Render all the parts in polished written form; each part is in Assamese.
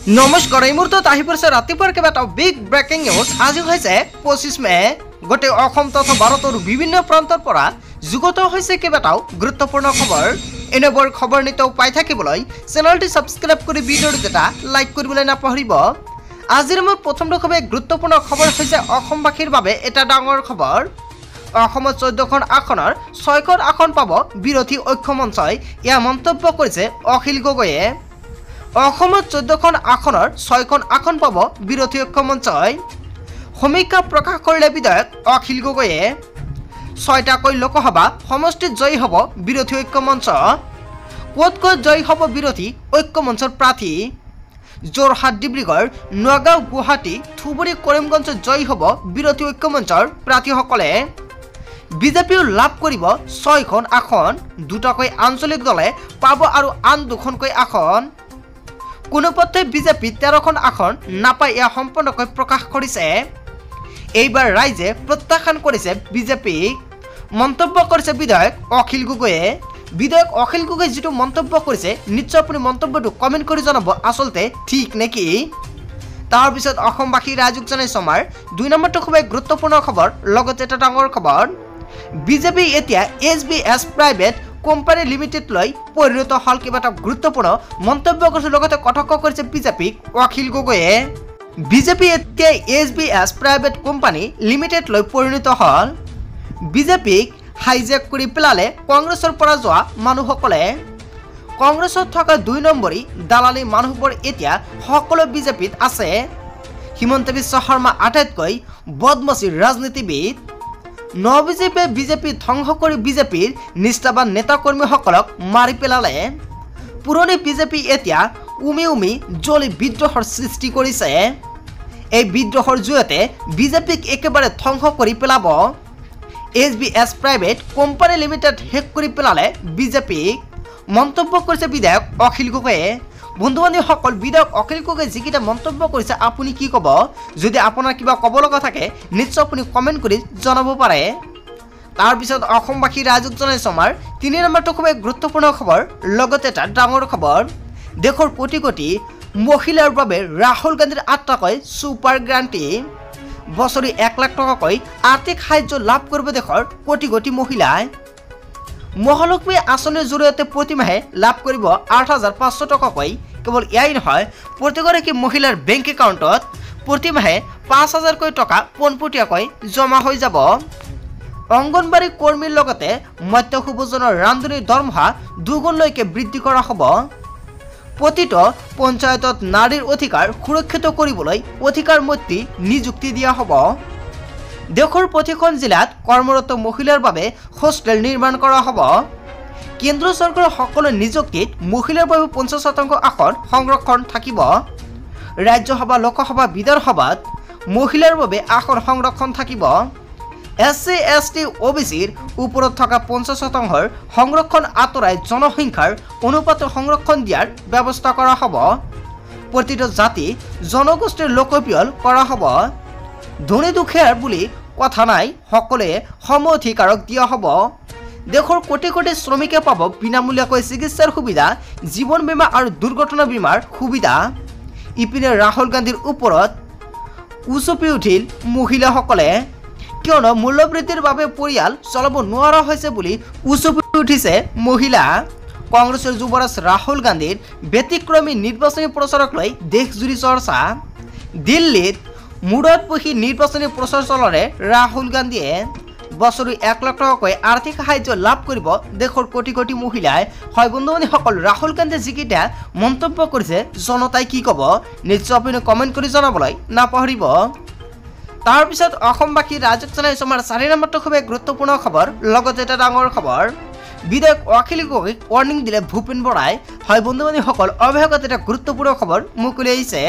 নমস্কাৰ এই মুহূৰ্তত আহি পৰিছে ৰাতিপুৱাৰ কেইবাটা বিগ ব্ৰেকিং নিউজ। আজি হৈছে 25 মে। গোটেই অসম তথা ভাৰতৰ বিভিন্ন প্ৰান্তৰ পৰা যুগত হৈছে কেইবাটাও গুৰুত্বপূৰ্ণ খবৰ। এনেবোৰ খবৰ নিতৌ পাই থাকিবলৈ চেনেলটি সাবস্ক্ৰাইব কৰি ভিডিঅ'টো এটা লাইক কৰিবলৈ নাপাহৰিব। আজিৰ মোৰ প্ৰথম গুৰুত্বপূৰ্ণ খবৰ হৈছে অসমবাসীৰ বাবে এটা ডাঙৰ খবৰ। অসমত 14খন আসনৰ 6খন আসন পাব বিৰোধী ঐক্য মঞ্চই, এয়া মন্তব্য কৰিছে অখিল গগৈয়ে। অসমত 14খন আসনৰ 6খন আসন পাব বিৰোধী ঐক্য মঞ্চই। সমীক্ষা প্ৰকাশ কৰিলে বিধায়ক অখিল গগৈয়ে। 6টাকৈ লোকসভা সমষ্টিত জয়ী হ'ব বিৰোধী ঐক্য মঞ্চ। ক'ত ক'ত জয়ী হ'ব বিৰোধী ঐক্য মঞ্চৰ প্ৰাৰ্থী? যোৰহাট, ডিব্ৰুগড়, নগাঁও, গুৱাহাটী, ধুবুৰী, কৰিমগঞ্জত জয়ী হ'ব বিৰোধী ঐক্য মঞ্চৰ প্ৰাৰ্থীসকলে। বিজেপিও লাভ কৰিব 6খন আসন, 2টাকৈ আঞ্চলিক দলে পাব আৰু আন 2খনকৈ আসন। কোনোপথে বিজেপি 13খন আসন নাপায়, এয়া সম্পূৰ্ণকৈ প্ৰকাশ কৰিছে। এইবাৰ ৰাইজে প্ৰত্যাখ্যান কৰিছে বিজেপিক, মন্তব্য কৰিছে বিধায়ক অখিল গগৈয়ে। বিধায়ক অখিল গগৈ যিটো মন্তব্য কৰিছে, নিশ্চয় আপুনি মন্তব্যটো কমেণ্ট কৰি জনাব আচলতে ঠিক নেকি। তাৰপিছত অসমবাসী ৰাইজক জনাইছো আমাৰ 2 নম্বৰটো খুবেই গুৰুত্বপূৰ্ণ খবৰ, লগতে এটা ডাঙৰ খবৰ। বিজেপি এতিয়া SBS প্ৰাইভেট কোম্পানী লিমিটেডলৈ পৰিণত হল, কেইবাটা গুৰুত্বপূৰ্ণ মন্তব্য কৰিছে, লগতে কটাক্ষ কৰিছে বিজেপিক অখিল গগৈয়ে। বিজেপি এতিয়া SBS প্ৰাইভেট কোম্পানী লিমিটেডলৈ পৰিণত হল। বিজেপিক হাইজেক কৰি পেলালে কংগ্ৰেছৰ পৰা যোৱা মানুহসকলে। কংগ্ৰেছত থকা 2 নম্বৰী দালালি মানুহবোৰ এতিয়া সকলো বিজেপিত আছে। হিমন্ত বিশ্ব শৰ্মা আটাইতকৈ বদমাচি ৰাজনীতিবিদ। নৱবিজেপিয়ে বিজেপি ধ্বংস কৰি বিজেপিৰ নিষ্ঠাবান নেতাকৰ্মীসকলক মাৰি পেলালে। পুৰণি বিজেপি এতিয়া উমি জ্বলি বিদ্ৰোহৰ সৃষ্টি কৰিছে। এই বিদ্ৰোহৰ জৰিয়তে বিজেপিক একেবাৰে ধ্বংস কৰি পেলাব। SBS প্ৰাইভেট কোম্পানী লিমিটেড শেষ কৰি পেলালে বিজেপিক, মন্তব্য কৰিছে বিধায়ক অখিল গগৈয়ে। বন্ধু বান্ধৱীসকল, বিধায়ক অখিল গগৈয়ে যিকেইটা মন্তব্য কৰিছে আপুনি কি ক'ব? যদি আপোনাৰ কিবা ক'ব লগা থাকে নিশ্চয় আপুনি কমেণ্ট কৰি জনাব পাৰে। তাৰপিছত অসমবাসী ৰাইজক জনাইছো আমাৰ 3 নম্বৰটো খুবেই গুৰুত্বপূৰ্ণ খবৰ, লগতে এটা ডাঙৰ খবৰ। দেশৰ কোটি কোটি মহিলাৰ বাবে ৰাহুল গান্ধীৰ 8টাকৈ ছুপাৰ গ্ৰাণ্টি। বছৰি 1 লাখ টকাকৈ আৰ্থিক সাহায্য লাভ কৰিব দেশৰ কোটি কোটি মহিলাই। মহালক্ষ্মী আঁচনিৰ জৰিয়তে প্ৰতিমাহে লাভ কৰিব 8,500 টকাকৈ। কেৱল এয়াই নহয়, প্ৰতিগৰাকী মহিলাৰ বেংক একাউণ্টত প্ৰতিমাহে 5,000কৈ টকা পোনপটীয়াকৈ জমা হৈ যাব। অংগনবাড়ী কৰ্মীৰ লগতে মধ্যভোজনৰ ৰান্ধনিৰ দৰমহা 2 গুণলৈকে বৃদ্ধি কৰা হ'ব। প্ৰতিটো পঞ্চায়তত নাৰীৰ অধিকাৰ সুৰক্ষিত কৰিবলৈ অধিকাৰ মন্ত্ৰী নিযুক্তি দিয়া হ'ব। দেশৰ প্ৰতিখন জিলাত কৰ্মৰত মহিলাৰ বাবে হোষ্টেল নিৰ্মাণ কৰা হ'ব। কেন্দ্ৰ চৰকাৰৰ সকলো নিযুক্তিত মহিলাৰ বাবে 50% আসন সংৰক্ষণ থাকিব। ৰাজ্যসভা, লোকসভা, বিধানসভাত মহিলাৰ বাবে আসন সংৰক্ষণ থাকিব। SC ST OBCৰ ওপৰত থকা 50% সংৰক্ষণ আঁতৰাই জনসংখ্যাৰ অনুপাতে সংৰক্ষণ দিয়াৰ ব্যৱস্থা কৰা হ'ব। প্ৰতিটো জাতি জনগোষ্ঠীৰ লোকপ্ৰিয় কৰা হ'ব। ধনী দুখীয়াৰ বুলি কথা নাই, সকলোৱে সম অধিকাৰক দিয়া হ'ব। দেশৰ কোটি কোটি শ্ৰমিকে পাব বিনামূলীয়াকৈ চিকিৎসাৰ সুবিধা, জীৱন বীমা আৰু দুৰ্ঘটনা বীমাৰ সুবিধা। ইপিনে ৰাহুল গান্ধীৰ ওপৰত উচপি উঠিল মহিলাসকলে, কিয়নো মূল্যবৃদ্ধিৰ বাবে পৰিয়াল চলাব নোৱাৰা হৈছে বুলি উচপি উঠিছে মহিলা। কংগ্ৰেছৰ যুৱৰাজ ৰাহুল গান্ধীৰ ব্যতিক্ৰমী নিৰ্বাচনী প্ৰচাৰক লৈ দেশজুৰি চৰ্চা। দিল্লীত মূৰত বহি নিৰ্বাচনী প্ৰচাৰ চলালে ৰাহুল গান্ধীয়ে। বছৰি 1 লাখ টকাকৈ আৰ্থিক সাহায্য লাভ কৰিব দেশৰ কোটি কোটি মহিলাই। হয় বন্ধু বান্ধৱীসকল, ৰাহুল গান্ধীয়ে যিকেইটা মন্তব্য কৰিছে জনতাই কি ক'ব নিশ্চয় আপুনি কমেণ্ট কৰি জনাবলৈ নাপাহৰিব। তাৰপিছত অসমবাসী ৰাইজক জনাইছো আমাৰ 4 নম্বৰটো খুবেই গুৰুত্বপূৰ্ণ খবৰ, লগতে এটা ডাঙৰ খবৰ। বিধায়ক অখিল গগৈক ৱাৰ্ণিং দিলে ভূপেন বৰাই। হয় বন্ধু বান্ধৱীসকল, অৱশেষত এটা গুৰুত্বপূৰ্ণ খবৰ মুকলি আহিছে।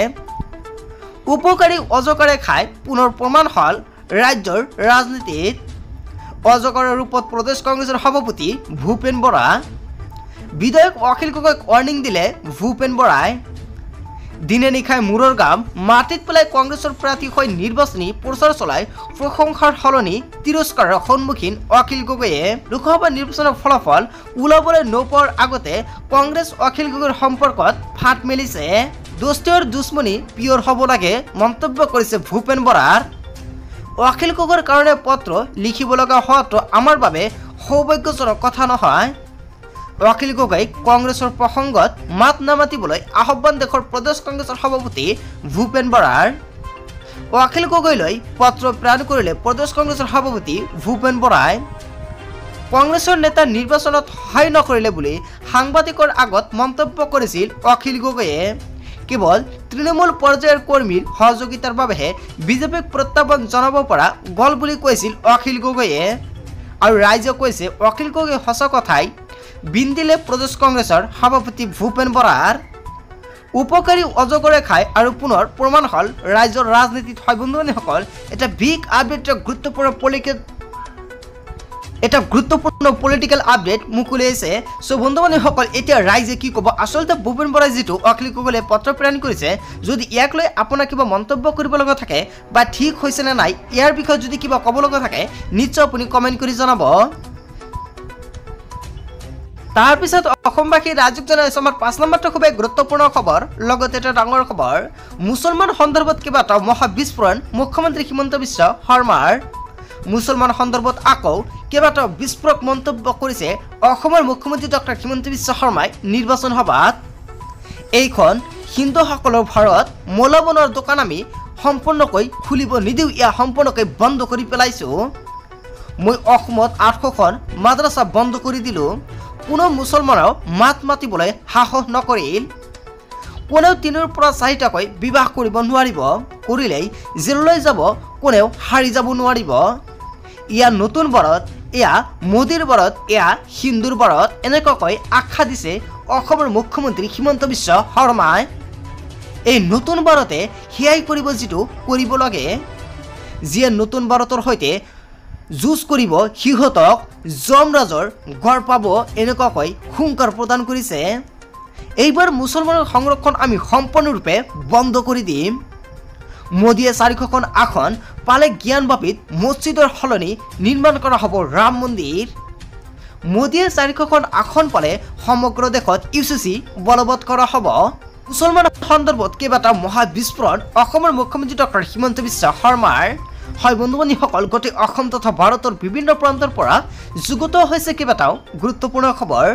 উপকাৰী অজগৰে খাই পুনৰ প্ৰমাণ হ'ল ৰাজ্যৰ ৰাজনীতিত। অজগৰৰ ৰূপত প্ৰদেশ কংগ্ৰেছৰ সভাপতি ভূপেন বৰা। বিধায়ক অখিল গগৈক ৱাৰ্ণিং দিলে ভূপেন বৰাই। দিনে নিশাই মূৰৰ গাম মাটিত পেলাই কংগ্ৰেছৰ প্ৰাৰ্থী হৈ নিৰ্বাচনী প্ৰচাৰ চলাই প্ৰশংসাৰ সলনি তিৰস্কাৰৰ সন্মুখীন অখিল গগৈয়ে। লোকসভা নিৰ্বাচনৰ ফলাফল ওলাবলৈ নোপোৱাৰ আগতে কংগ্ৰেছ অখিল গগৈৰ সম্পৰ্কত ফাট মেলিছে। দোস্তি আৰু দুশ্মনী পিয়ৰ হ'ব লাগে মন্তব্য কৰিছে ভূপেন বৰাৰ। অখিল গগৈৰ কাৰণে পত্ৰ লিখিব লগা হোৱাটো আমাৰ বাবে সৌভাগ্যজনক কথা নহয়। অখিল গগৈক কংগ্ৰেছৰ প্ৰসংগত মাত নামাতিবলৈ আহ্বান দেশৰ প্ৰদেশ কংগ্ৰেছৰ সভাপতি ভূপেন বৰাৰ। অখিল গগৈলৈ পত্ৰ প্ৰেৰণ কৰিলে প্ৰদেশ কংগ্ৰেছৰ সভাপতি ভূপেন বৰাই। কংগ্ৰেছৰ নেতা নিৰ্বাচনত সহায় নকৰিলে বুলি সাংবাদিকৰ আগত মন্তব্য কৰিছিল অখিল গগৈয়ে। কেৱল তৃণমূল পৰ্যায়ৰ কৰ্মীৰ সহযোগিতাৰ বাবেহে বিজেপিক প্ৰত্যাহ্বান জনাব পৰা গ'ল বুলি কৈছিল অখিল গগৈয়ে। আৰু ৰাইজে কৈছে অখিল গগৈ সঁচা কথাই বিন্দিলে প্ৰদেশ কংগ্ৰেছৰ সভাপতি ভূপেন বৰাৰ। উপকাৰী অজগৰে খায় আৰু পুনৰ প্ৰমাণ হ'ল ৰাজ্যৰ ৰাজনীতিত হয় বন্ধুসকল এটা বিগ আপডেট, এটা গুৰুত্বপূৰ্ণ পলিটিকেল আপডেট মুকলিয়াইছে। চ' বন্ধুসকল এতিয়া ৰাইজে কি ক'ব, আচলতে ভূপেন বৰাই যিটো অখিল গগৈলৈ পত্ৰ প্ৰেৰণ কৰিছে, যদি ইয়াক লৈ আপোনাৰ কিবা মন্তব্য কৰিব লগা থাকে বা ঠিক হৈছে নে নাই ইয়াৰ বিষয়ে যদি কিবা ক'ব লগা থাকে নিশ্চয় আপুনি কমেণ্ট কৰি জনাব। তাৰপিছত অসমবাসী ৰাজ্যক জনাইছো আমাৰ 5 নম্বৰটো খুবেই গুৰুত্বপূৰ্ণ খবৰ, লগতে এটা ডাঙৰ খবৰ। মুছলমান সন্দৰ্ভত কেইবাটাও মহাবিস্ফোৰণ মুখ্যমন্ত্ৰী হিমন্ত বিশ্ব শৰ্মাৰ। মুছলমান সন্দৰ্ভত আকৌ কেইবাটাও বিস্ফোৰক মন্তব্য কৰিছে অসমৰ মুখ্যমন্ত্ৰী ডক্টৰ হিমন্ত বিশ্ব শৰ্মাই নিৰ্বাচন সভাত। এইখন হিন্দুসকলৰ ভাৰত মৌলবানৰ দোকান আমি সম্পূৰ্ণকৈ খুলিব নিদিওঁ, ইয়া সম্পূৰ্ণকৈ বন্ধ কৰি পেলাইছোঁ। মই অসমত 800খন মাদ্ৰাছা বন্ধ কৰি দিলোঁ। কোনো মুছলমানক মাত মাতিবলৈ সাহস নকৰিল। কোনেও 3ৰ পৰা 4টাকৈ বিবাহ কৰিব নোৱাৰিব, কৰিলেই জেললৈ যাব, কোনেও হাৰি যাব নোৱাৰিব। ইয়া নতুন বাৰত, এয়া মোদীৰ বাৰত, এয়া হিন্দুৰ বাৰত, এনেকুৱাকৈ আখ্যা দিছে অসমৰ মুখ্যমন্ত্ৰী হিমন্ত বিশ্ব শৰ্মাই। এই নতুন বাৰতে সেয়াই কৰিব যিটো কৰিব লাগে। যিয়ে নতুন ভাৰতৰ সৈতে যুঁজ কৰিব সিহঁতক যমৰাজৰ গড় পাব, এনেকুৱাকৈ হুংকাৰ প্ৰদান কৰিছে। এইবাৰ মুছলমানৰ সংৰক্ষণ আমি সম্পূৰ্ণৰূপে বন্ধ কৰি দিম। মোদীয়ে 400খন আসন পালে জ্ঞানবাপীত মছজিদৰ সলনি নিৰ্মাণ কৰা হ'ব ৰাম মন্দিৰ। মোদীয়ে 400খন আসন পালে সমগ্ৰ দেশত UCC বলবৎ কৰা হ'ব। মুছলমান সন্দৰ্ভত কেইবাটাও মহাবিস্ফোৰণ অসমৰ মুখ্যমন্ত্ৰী ডক্টৰ হিমন্ত বিশ্ব শৰ্মাৰ। হয় বন্ধু-বান্ধৱীসকল, গোটেই অসম তথা ভাৰতৰ বিভিন্ন প্ৰান্তৰ পৰা যুগুত হৈছে কেইবাটাও গুৰুত্বপূৰ্ণ খবৰ।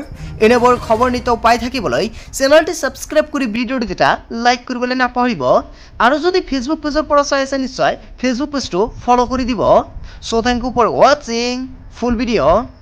এনেবোৰ খবৰ নিতৌ পাই থাকিবলৈ চেনেলটি ছাবস্ক্ৰাইব কৰি ভিডিঅ'টো এটা লাইক কৰিবলৈ নাপাহৰিব। আৰু যদি ফেচবুক পেজৰ পৰা চাই আছে নিশ্চয় ফেচবুক পেজটো ফ'ল' কৰি দিব। চ' থেংক ইউ ফৰ ৱাচিং ফুল ভিডিঅ'।